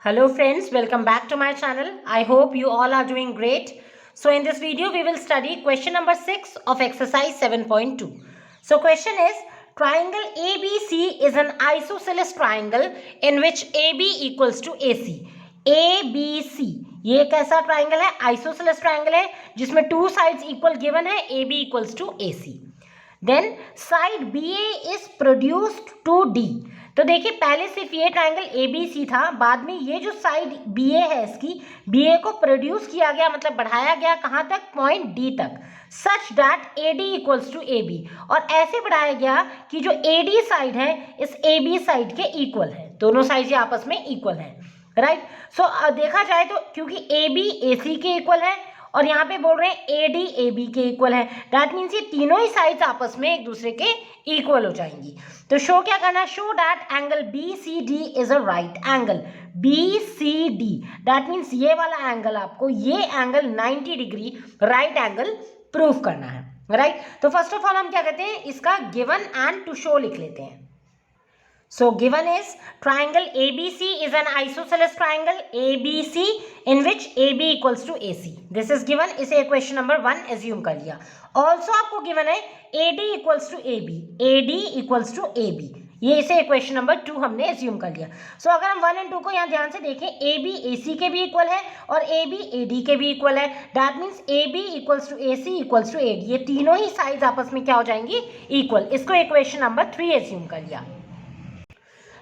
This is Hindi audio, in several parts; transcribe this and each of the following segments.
Hello friends, welcome back to my channel. I hope you all are doing great. So in this video we will study question number 6 of exercise 7.2. So question is, triangle ABC is an isosceles triangle in which AB equals to AC. ABC ये कैसा ट्राइंगल है? आइसोसेलेस ट्राइंगल है जिसमें टू साइड्स इक्वल गिवन है, AB equals to AC. Then side BA is produced to D. तो देखिए पहले सिर्फ ये ट्राइंगल ABC था, बाद में ये जो साइड BA है इसकी BA को प्रोड्यूस किया गया, मतलब बढ़ाया गया कहाँ तक? पॉइंट D तक, such that AD equals to AB. और ऐसे बढ़ाया गया कि जो AD साइड है इस AB साइड के इक्वल है, दोनों साइड आपस में इक्वल है, राइट. सो देखा जाए तो क्योंकि AB AC के इक्वल है और यहाँ पे बोल रहे हैं AD AB के इक्वल है, दैट मीन्स ये तीनों ही साइड्स आपस में एक दूसरे के इक्वल हो जाएंगी. तो शो क्या करना है? Show that angle BCD is a right angle. BCD that means ये वाला एंगल, आपको ये angle 90 degree right angle prove करना है, राइट. तो फर्स्ट ऑफ ऑल हम क्या कहते हैं, इसका गिवन एंड टू शो लिख लेते हैं. So given is triangle ABC is an isosceles triangle ABC in which AB equals to AC. This is given. इसे equation number 1 assume कर लिया. Also आपको given है AD equals to AB. AD equals to AB. ये इसे equation number 2 हमने assume कर लिया. So अगर हम 1 and 2 को यहाँ ध्यान से देखें, AB AC के भी equal है और AB AD के भी equal है. That means AB equals to AC equals to AD. ये तीनों ही sides आपस में क्या हो जाएंगी? Equal. इसको equation number 3 assume कर लिया.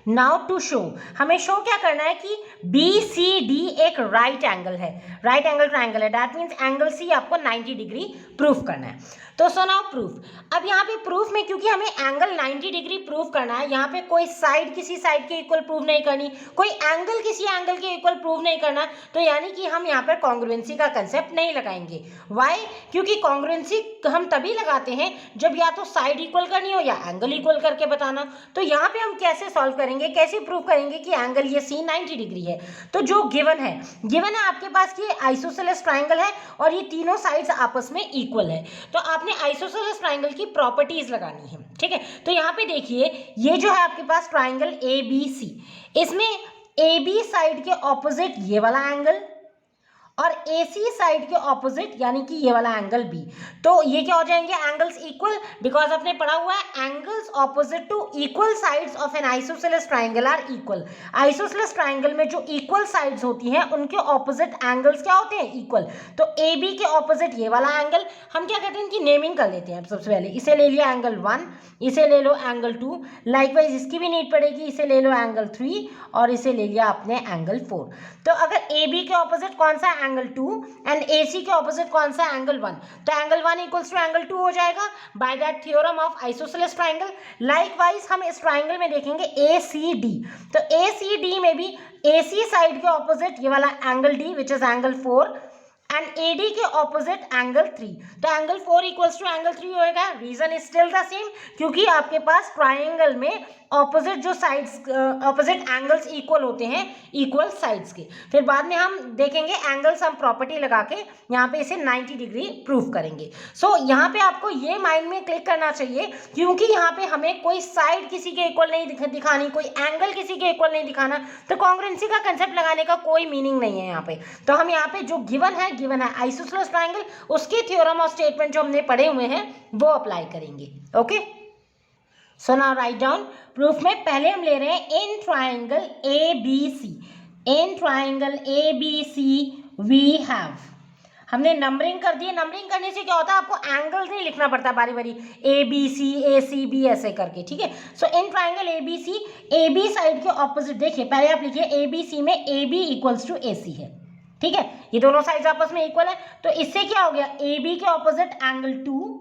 नाउ टू शो, हमें शो क्या करना है कि BCD एक राइट एंगल है, राइट एंगल ट्राइंगल है, दैट मीन्स एंगल C आपको 90 डिग्री प्रूफ करना है. तो सो नाउ प्रूफ. अब यहाँ पे प्रूफ में क्योंकि हमें एंगल 90 डिग्री प्रूफ करना है, यहाँ पे कोई साइड किसी साइड के इक्वल प्रूव नहीं करनी, कोई एंगल किसी एंगल के इक्वल प्रूव नहीं करना, तो यानी कि हम यहाँ पर कॉन्ग्रुएंसी का कंसेप्ट नहीं लगाएंगे. वाई? क्योंकि कॉन्ग्रुएंसी हम तभी लगाते हैं जब या तो साइड इक्वल करनी हो या एंगल इक्वल करके बताना. तो यहाँ पे हम कैसे सॉल्व करेंगे, कैसे प्रूव करेंगे कि एंगल ये C 90 डिग्री है? तो जो गिवन है आपके पास कि आइसोसेलेस ट्राइंगल है और ये तीनों साइड्स आपस में इक्वल है, तो आपने आइसोसेलेस ट्राइंगल की प्रॉपर्टीज लगानी है, ठीक है. तो यहाँ पे देखिए ये जो है आपके पास ट्राइंगल ABC, इसमें AB साइड के ऑपोजिट ये वाला एंगल और AC साइड के ऑपोजिट यानी कि ये वाला एंगल B. तो ये क्या हो जाएंगे? एंगल्स इक्वल, बिकॉज आपने पढ़ा हुआ है angles opposite to equal sides of an isosceles triangle are equal. Isosceles triangle में जो इक्वल साइड्स होती हैं उनके ऑपोजिट एंगल्स क्या होते हैं? इक्वल. तो AB के ऑपोजिट ये वाला एंगल हम क्या कहते हैं, इनकी नेमिंग कर लेते हैं. सबसे पहले इसे ले लिया एंगल 1, इसे ले लो एंगल 2, लाइकवाइज इसकी भी नीड पड़ेगी, इसे ले लो एंगल 3 और इसे ले लिया आपने एंगल 4. तो अगर AB के ऑपोजिट कौन सा? एंगल 2 एंड AC के ऑपोजिट कौन सा? एंगल 1. तो एंगल 1 इक्वल्स टू एंगल 2 हो जाएगा by that theorem of isosceles triangle. Likewise हम इस ट्राइंगल में देखेंगे ACD. तो ACD में भी AC साइड के ऑपोजिट ये वाला angle D which is angle 4 and AD के ऑपोजिट एंगल 3. तो एंगल 4 इक्वल्स टू एंगल 3 होएगा. Reason is still the same, क्योंकि आपके पास ट्राइंगल में ऑपोजिट जो साइड्स ऑपोजिट एंगल्स इक्वल होते हैं इक्वल साइड्स के. फिर बाद में हम देखेंगे एंगल्स, हम प्रॉपर्टी लगा के यहाँ पे इसे 90 डिग्री प्रूफ करेंगे. सो यहाँ पे आपको ये माइंड में क्लिक करना चाहिए, क्योंकि यहाँ पे हमें कोई साइड किसी के इक्वल नहीं दिखानी, कोई एंगल किसी के इक्वल नहीं दिखाना, तो कॉन्ग्रुएंसी का कंसेप्ट लगाने का कोई मीनिंग नहीं है यहाँ पे. तो हम यहाँ पे जो गिवन है आइसोसेलेस ट्राइंगल, उसके थ्योरम और स्टेटमेंट जो हमने पढ़े हुए हैं वो अप्लाई करेंगे. Okay, so now write down. Proof में पहले हम ले रहे हैं in triangle ABC. In triangle ABC we have, हमने नंबरिंग कर दी. नंबरिंग करने से क्या होता है, आपको एंगल्स नहीं लिखना पड़ता बारी बारी ABC ACB ऐसे करके, ठीक है. So in triangle ABC, AB side के ऑपोजिट देखिए, पहले आप लिखिए ABC में AB इक्वल्स टू AC है, ठीक है. ये दोनों साइड्स आपस में इक्वल है, तो इससे क्या हो गया? AB के opposite angle 2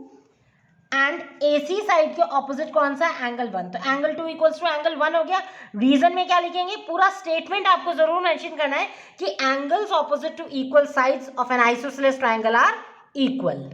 and AC side के ऑपोजिट कौन सा? एंगल 1. तो एंगल 2 इक्वल्स टू एंगल 1 हो गया. रीजन में क्या लिखेंगे? पूरा स्टेटमेंट आपको जरूर मेंशन करना है कि angles opposite to equal sides of an isosceles triangle are equal.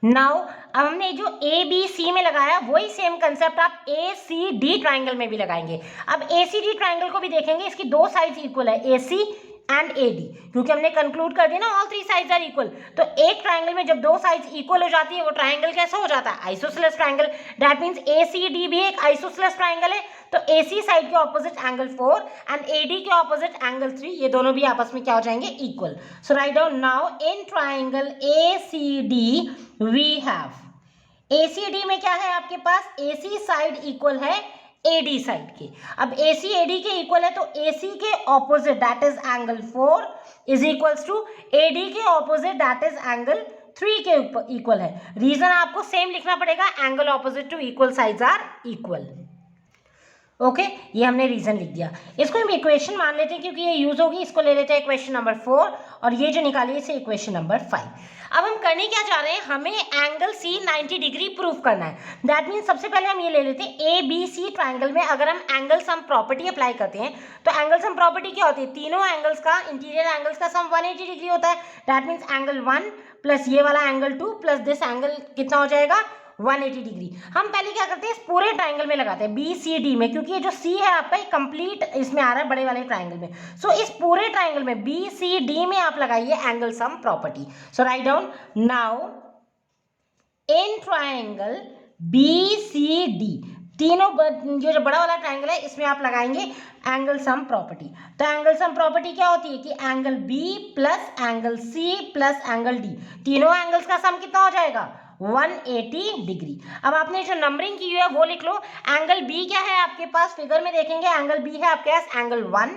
Now अब हमने जो ABC में लगाया वही सेम कंसेप्ट आप ACD ट्राइंगल में भी लगाएंगे. अब ACD ट्राइंगल को भी देखेंगे, इसकी दो साइड्स इक्वल है AC एंड AD, क्योंकि हमने कंक्लूड कर दिया ना all three sides are equal. तो एक ट्राइंगल में जब दो साइड्स इक्वल हो जाती है वो ट्राइंगल कैसा हो जाता है? Isosceles triangle. That means ACD भी एक आइसोसेलेस ट्राइंगल है. तो AC साइड के ऑपोजिट एंगल 4 एंड AD के ऑपोजिट एंगल 3, ये दोनों भी आपस में क्या हो जाएंगे, equal. So write down now in triangle ACD we have, ACD में क्या है आपके पास, AC साइड इक्वल है AD साइड के. अब AC AD के इक्वल है तो AC के opposite that is angle 4 is equals to AD के ऑपोजिट दैट इज एंगल 3 के इक्वल है. रीजन आपको सेम लिखना पड़ेगा, angle opposite to equal sides are equal. Okay ये हमने रीजन लिख दिया. इसको हम इक्वेशन मान लेते हैं क्योंकि ये यूज होगी. इसको ले लेते हैं इक्वेशन नंबर 4 और ये जो निकाली इसे इक्वेशन नंबर 5. अब हम करने क्या जा रहे हैं, हमें एंगल C 90 डिग्री प्रूव करना है. दैट मीन्स सबसे पहले हम ये ले लेते हैं ABC ट्राइंगल में अगर हम एंगल सम प्रॉपर्टी अप्लाई करते हैं तो एंगल सम प्रॉपर्टी क्या होती है, तीनों एंगल्स का इंटीरियर एंगल्स का सम 180 डिग्री होता है. दैट मीन्स एंगल 1 प्लस ये वाला एंगल 2 प्लस दिस एंगल कितना हो जाएगा, 180 डिग्री. हम पहले क्या करते हैं, इस पूरे ट्राइंगल में लगाते हैं BCD में, क्योंकि ये जो C है आपका कंप्लीट इसमें आ रहा है बड़े वाले ट्राइंगल में. सो इस पूरे ट्राइंगल में BCD में आप लगाइए angle sum property. So write down now in triangle BCD, तीनों ये जो बड़ा वाला ट्राइंगल है इसमें आप लगाएंगे एंगल सम प्रॉपर्टी. तो एंगल सम प्रॉपर्टी क्या होती है कि angle B plus angle C plus angle D, तीनों एंगल्स का सम कितना हो जाएगा, 180 डिग्री. अब आपने जो नंबरिंग की हुई है वो लिख लो. एंगल B क्या है आपके पास, फिगर में देखेंगे एंगल B है आपके पास एंगल 1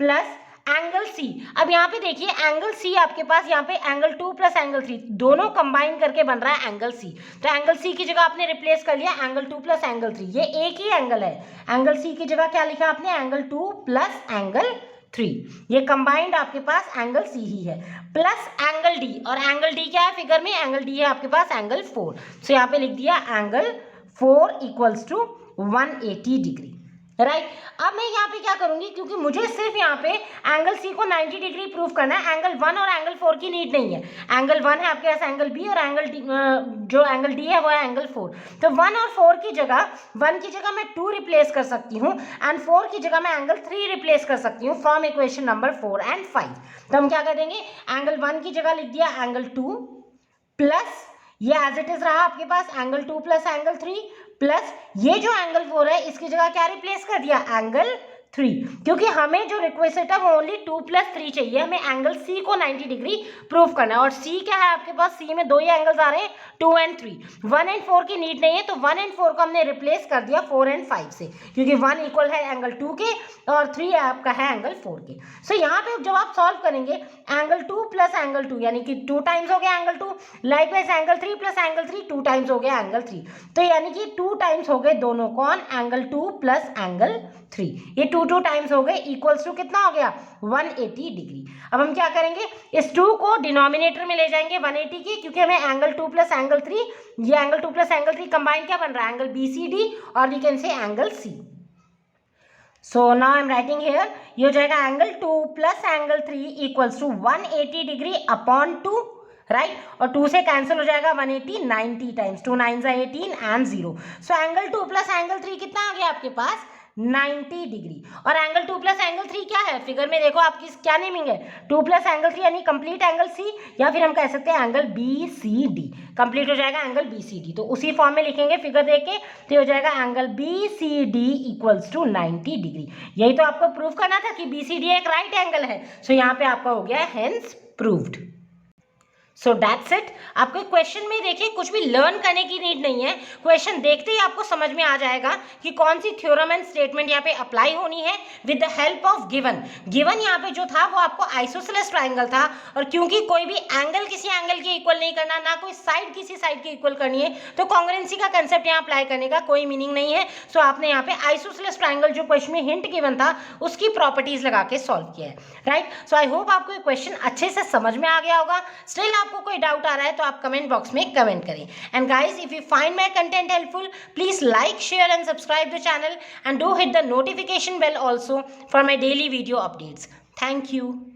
प्लस एंगल C. अब यहाँ पे देखिए एंगल C आपके पास यहाँ पे एंगल 2 प्लस एंगल 3 दोनों कंबाइन करके बन रहा है एंगल C. तो एंगल C की जगह आपने रिप्लेस कर लिया एंगल 2 प्लस एंगल 3. ये एक ही एंगल है. एंगल C की जगह क्या लिखा आपने, एंगल 2 प्लस एंगल 3. ये कंबाइंड आपके पास एंगल C ही है प्लस एंगल D. और एंगल D क्या है फिगर में, एंगल D है आपके पास एंगल 4. सो यहाँ पे लिख दिया angle 4 equals to 180 degree. Right. अब मैं यहाँ पे क्या करूंगी, क्योंकि मुझे सिर्फ यहाँ पे एंगल C को 90 डिग्री प्रूव करना है, एंगल 1 और एंगल 4 की नीड नहीं है. एंगल 1 है आपके पास एंगल B और एंगल D, जो एंगल D है वो है एंगल 4. तो 1 और 4 की जगह, 1 की जगह मैं 2 रिप्लेस कर सकती हूँ एंड 4 की जगह मैं एंगल 3 रिप्लेस कर सकती हूँ फ्रॉम इक्वेशन नंबर 4 एंड 5. तो हम क्या कर देंगे, एंगल 1 की जगह लिख दिया एंगल 2 प्लस ये एज इट इज रहा आपके पास एंगल 2 प्लस एंगल 3 प्लस ये जो एंगल 4 है इसकी जगह क्या रिप्लेस कर दिया, एंगल 3. क्योंकि हमें जो रिक्वेस्ट है वो ओनली 2 प्लस 3 चाहिए. हमें एंगल C को 90 डिग्री प्रूव करना है. और C क्या है आपके पास, C में दो ही एंगल्स आ रहे हैं 2 एंड 3. 1 एंड 4 की नीड नहीं है तो 1 एंड 4 को हमने रिप्लेस कर दिया 4 एंड 5 से, क्योंकि 1 इक्वल है एंगल 2 के और 3 आपका है एंगल 4 के. सो यहाँ पे जब आप सॉल्व करेंगे एंगल 2 प्लस एंगल 2 यानी कि 2 टाइम्स हो गया angle 2, likewise angle 3 plus angle 3 2 times हो गया एंगल 3. तो यानी कि 2 टाइम्स हो गए दोनों कौन, एंगल 2 प्लस एंगल 3. ये 2 टाइम्स हो गए इक्वल्स टू कितना हो गया, 180 डिग्री. अब हम क्या करेंगे, इस 2 को डिनोमिनेटर में ले जाएंगे 180 की, क्योंकि हमें एंगल 2 प्लस एंगल 3, ये एंगल 2 प्लस एंगल 3 कंबाइन क्या बन रहा है, एंगल BCD और we can say angle C. So now I am writing here, ये हो जाएगा angle 2 plus angle 3 equals to 180 degree upon 2. Right. और 2 से कैंसिल हो जाएगा 180, 90 times 2 9 18 and 0. So angle 2 plus angle 3 कितना आ गया आपके पास, 90 डिग्री. और एंगल 2 प्लस एंगल 3 क्या है, फिगर में देखो आपकी क्या नेमिंग है, 2 प्लस एंगल 3 यानी कंप्लीट एंगल C, या फिर हम कह सकते हैं एंगल BCD. कंप्लीट हो जाएगा एंगल BCD. तो उसी फॉर्म में लिखेंगे फिगर देख के, तो हो जाएगा angle BCD equals to 90 degree. यही तो आपको प्रूव करना था कि BCD एक राइट एंगल है. सो यहाँ पे आपका हो गया hence proved. So that's it. आपको क्वेश्चन में देखिए कुछ भी लर्न करने की नीड नहीं है. क्वेश्चन देखते ही आपको समझ में आ जाएगा कि कौन सी थ्योरम एंड स्टेटमेंट यहाँ पे अप्लाई होनी है with the help of given. Given यहाँ पे जो था वो आपको आइसोसेलेस ट्राइंगल था, और क्योंकि कोई भी एंगल किसी एंगल के इक्वल नहीं करना, ना कोई साइड किसी साइड के इक्वल करनी है, तो कॉन्ग्रुएंसी का कंसेप्ट यहाँ अप्लाई करने का कोई मीनिंग नहीं है. सो आपने यहाँ पे आइसोसेलेस ट्राइंगल जो क्वेश्चन में हिंट गिवन था उसकी प्रॉपर्टीज लगा के सॉल्व किया है. राइट. सो आई होप आपको ये क्वेश्चन अच्छे से समझ में आ गया होगा. स्टिल आपको कोई डाउट आ रहा है तो आप कमेंट बॉक्स में कमेंट करें. And guys, if you find my content helpful, please like, share and subscribe the channel, and do hit the notification bell also for my daily video updates. Thank you.